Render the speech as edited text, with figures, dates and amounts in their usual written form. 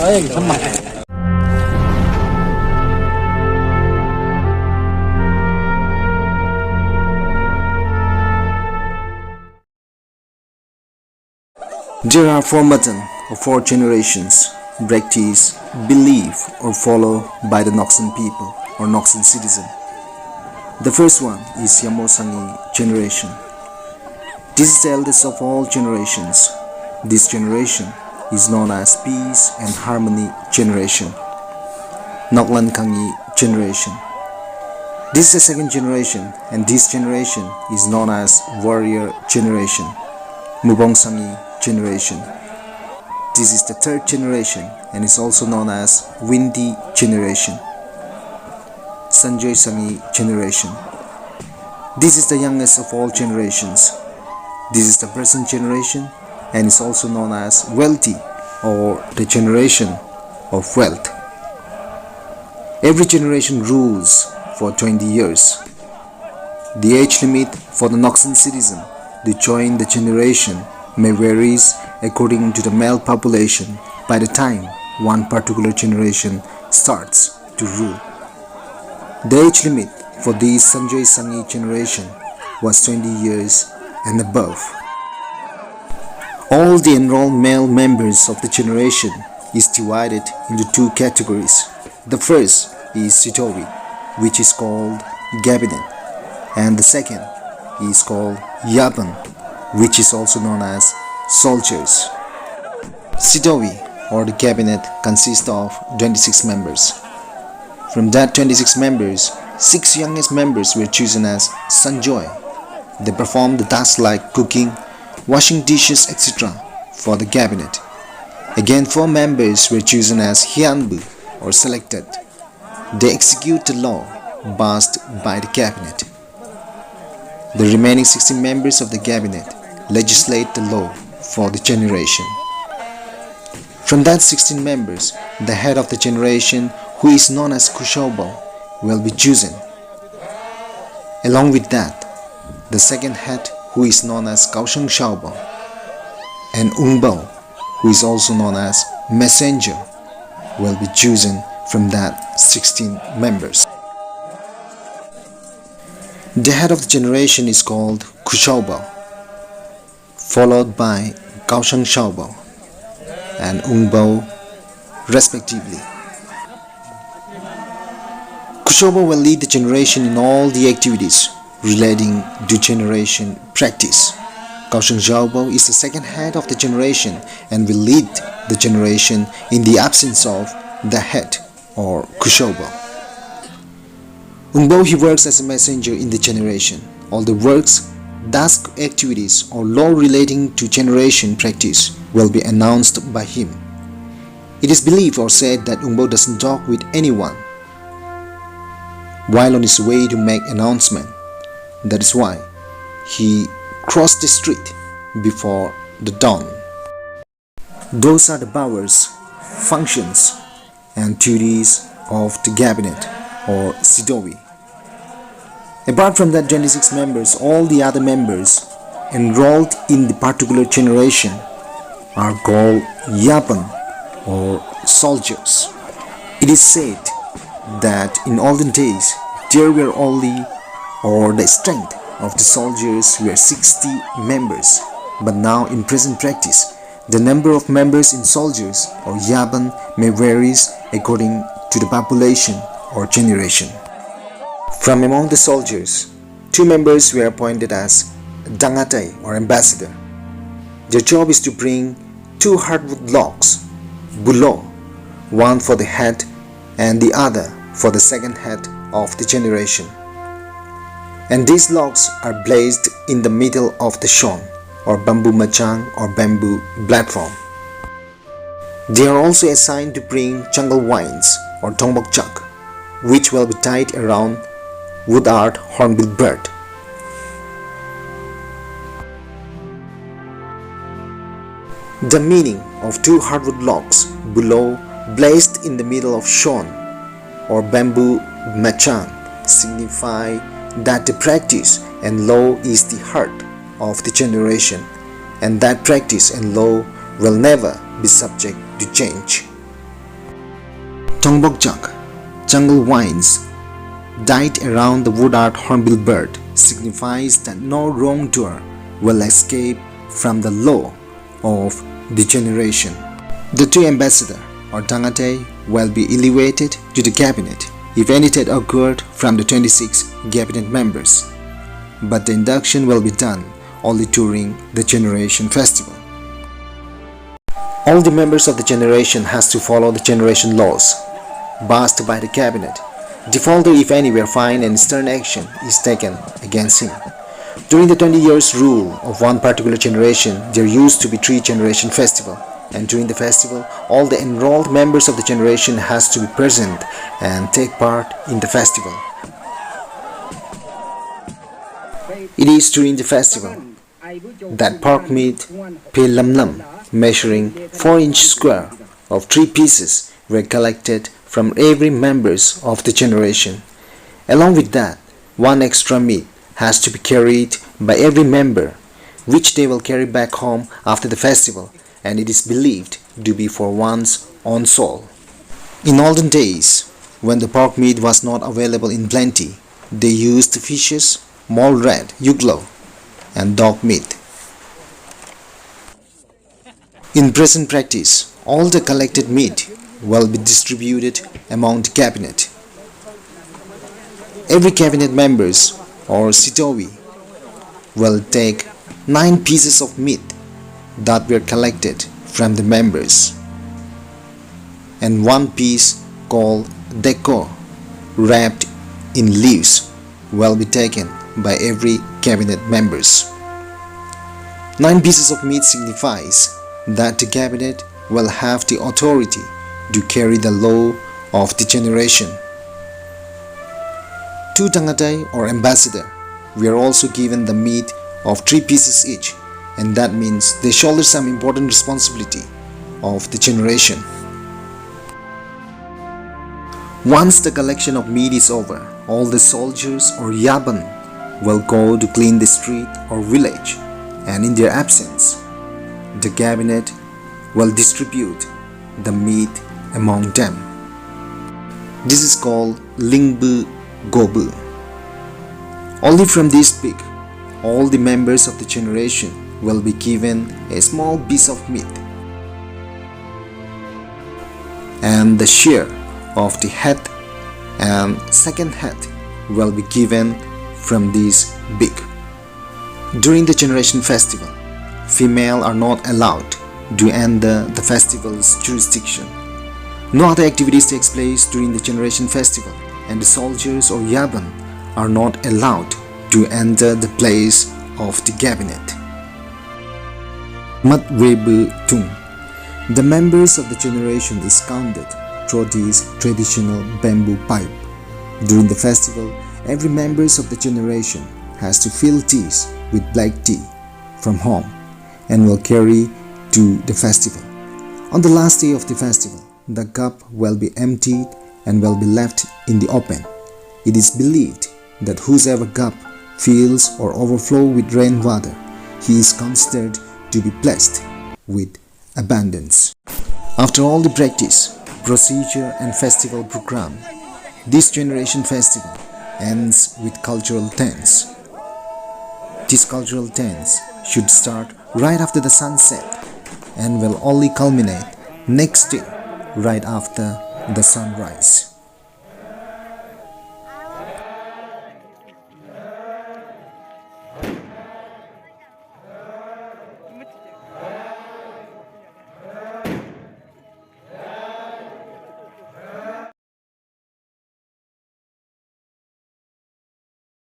There are four mutton or four generations practice, believe or follow by the Noxan people or Noxan citizen. The first one is Yamosangi generation. This is the eldest of all generations. This generation is known as Peace and Harmony generation. Noklankangi generation. This is the second generation, and this generation is known as Warrior generation. Mubongsangi generation. This is the third generation and is also known as Windy generation. Sanjoy Sangi generation. This is the youngest of all generations. This is the present generation and is also known as Wealthy or the generation of wealth. Every generation rules for 20 years. The age limit for the Noxan citizen to join the generation may varies according to the male population by the time one particular generation starts to rule. The age limit for the Sanjoy Sangi generation was 20 years and above. All the enrolled male members of the generation is divided into two categories. The first is Sitowi, which is called Gabinet, and the second is called Yaban, which is also known as soldiers. Sitowi or the cabinet consists of 26 members. From that 26 members, 6 youngest members were chosen as Sanjoy. They perform the tasks like cooking, washing dishes, etc. for the cabinet. Again, 4 members were chosen as Hyangbu or selected. They execute the law passed by the cabinet. The remaining 16 members of the cabinet legislate the law for the generation. From that 16 members, the head of the generation, who is known as Kushobo, will be chosen. Along with that, the second head, who is known as Kaushang Shaobo, and Ungbo, who is also known as Messenger, will be chosen from that 16 members. The head of the generation is called Kushobo, followed by Kaushang Shaobo and Ungbo respectively. Kushobo will lead the generation in all the activities relating to generation practice. Kaushang Shaobo is the second head of the generation and will lead the generation in the absence of the head or Kushobo. Ungbo, he works as a messenger in the generation. All the works, task, activities or law relating to generation practice will be announced by him. It is believed or said that Ungbo doesn't talk with anyone while on his way to make announcement. That is why he crossed the street before the dawn. Those are the powers, functions and duties of the cabinet or Sidowi. Apart from that 26 members, all the other members enrolled in the particular generation are called Yapan or soldiers. It is said that in olden days there were only or the strength of the soldiers were 60 members, but now in present practice the number of members in soldiers or Yapan may varies according to the population or generation. From among the soldiers, 2 members were appointed as Dangatai or ambassador. Their job is to bring 2 hardwood logs, bulo, one for the head and the other for the second head of the generation. And these logs are placed in the middle of the shon or bamboo machang or bamboo platform. They are also assigned to bring jungle vines or tongbok chak, which will be tied around wood art hornbill bird. The meaning of 2 hardwood logs below placed in the middle of shon or bamboo machang signify that the practice and law is the heart of the generation, and that practice and law will never be subject to change. Tongbokjak, jungle vines, dyed around the wood art hornbill bird, signifies that no wrongdoer will escape from the law of degeneration. The two ambassadors or Dangate will be elevated to the cabinet if any death occurred from the 26 cabinet members, but the induction will be done only during the Generation Festival. All the members of the generation has to follow the generation laws passed by the cabinet. Defaulter, if any, were fined and stern action is taken against him. During the 20 years rule of one particular generation, there used to be 3 generation festival, and during the festival, all the enrolled members of the generation has to be present and take part in the festival. It is during the festival that pork meat, pe lam lam, measuring 4-inch square of 3 pieces were collected from every members of the generation. Along with that, 1 extra meat has to be carried by every member, which they will carry back home after the festival, and it is believed to be for one's own soul. In olden days, when the pork meat was not available in plenty, they used fishes, mole rat, yuglo, and dog meat. In present practice, all the collected meat will be distributed among the cabinet. Every cabinet members or sitowi will take 9 pieces of meat that were collected from the members, and 1 piece called deko, wrapped in leaves, will be taken by every cabinet members. 9 pieces of meat signifies that the cabinet will have the authority to carry the law of the generation. 2 Tangatai or ambassador were also given the meat of 3 pieces each, and that means they shoulder some important responsibility of the generation. Once the collection of meat is over, all the soldiers or yaban will go to clean the street or village, and in their absence, the cabinet will distribute the meat among them. This is called Lingbu Gobu. Only from this pig, all the members of the generation will be given a small piece of meat, and the share of the head and second head will be given from this pig. During the Generation Festival, female are not allowed to enter the festival's jurisdiction. No other activities takes place during the Generation Festival, and the soldiers or yaban are not allowed to enter the place of the cabinet. Matwebu Tung. The members of the generation is counted through this traditional bamboo pipe. During the festival, every members of the generation has to fill teas with black tea from home and will carry to the festival. On the last day of the festival, the cup will be emptied and will be left in the open. It is believed that whosoever cup fills or overflow with rainwater, he is considered to be blessed with abundance. After all the practice, procedure and festival program, this Generation Festival ends with cultural dance. This cultural dance should start right after the sunset and will only culminate next day right after the sunrise.